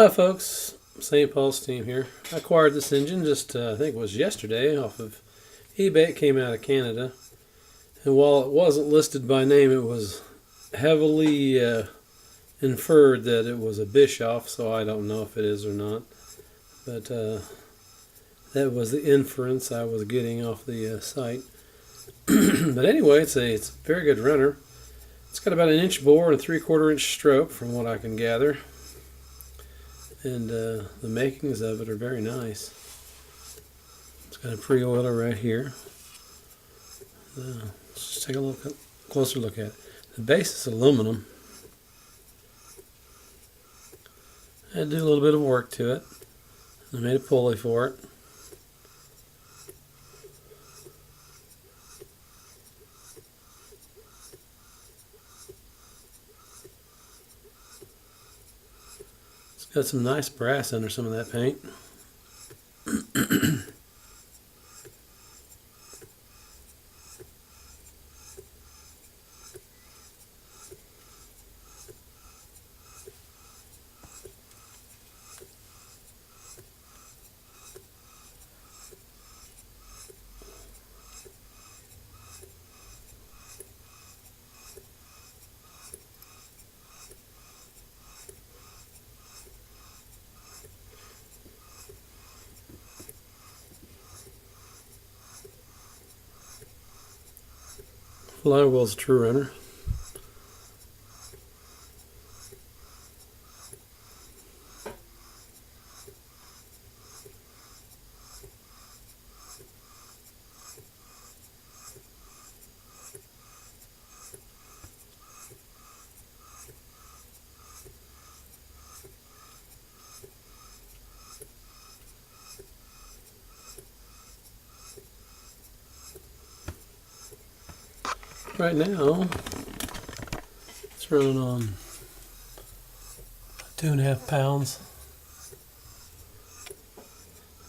Hi folks, St. Paul's team here. I acquired this engine just, I think it was yesterday, off of eBay. It came out of Canada. And while it wasn't listed by name, it was heavily inferred that it was a Bischoff, so I don't know if it is or not. But that was the inference I was getting off the site. But anyway, it's a very good runner. It's got about an inch bore and a 3/4 inch stroke from what I can gather. And the makings of it are very nice. It's got a pre-oiler right here. Let's just take a closer look at it. The base is aluminum. I had to do a little bit of work to it. I made a pulley for it. It's got some nice brass under some of that paint. Flywheel's a true runner. Right now, it's running on 2.5 pounds.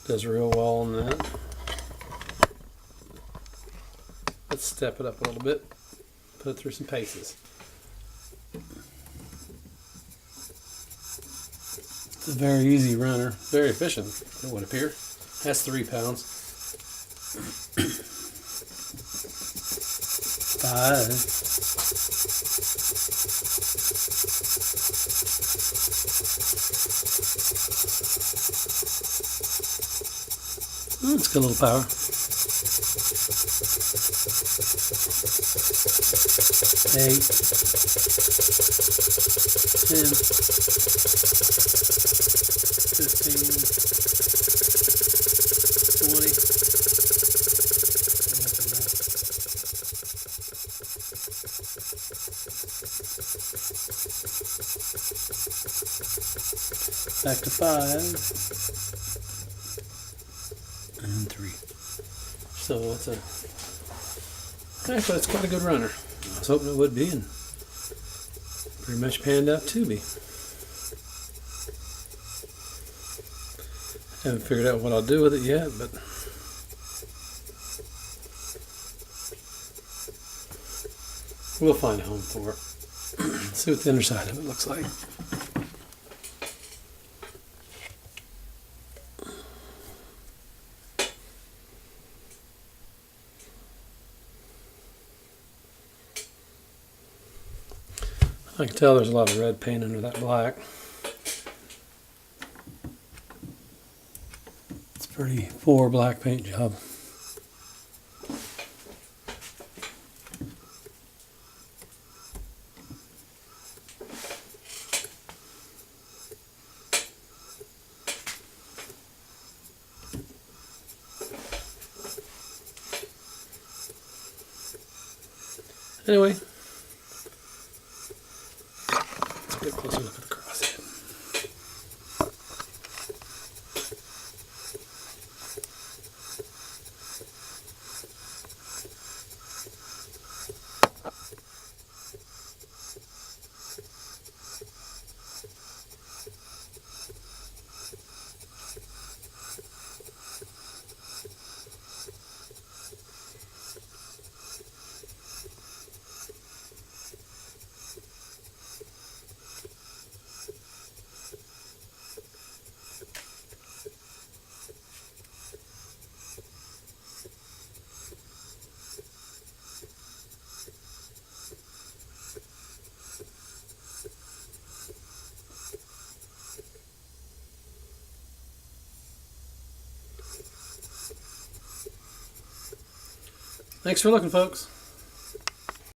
Does real well on that. Let's step it up a little bit. Put it through some paces. It's a very easy runner, very efficient, it would appear. That's 3 pounds. 5. It's got a little power. 8, 10, 15, 20. Back to 5 and 3. So actually it's quite a good runner. I was hoping it would be, and pretty much panned out to be. Haven't figured out what I'll do with it yet, but we'll find a home for it. See what the underside of it looks like. I can tell there's a lot of red paint under that black. It's a pretty poor black paint job. Anyway, let's get a closer look at the crosshead. Thanks for looking, folks.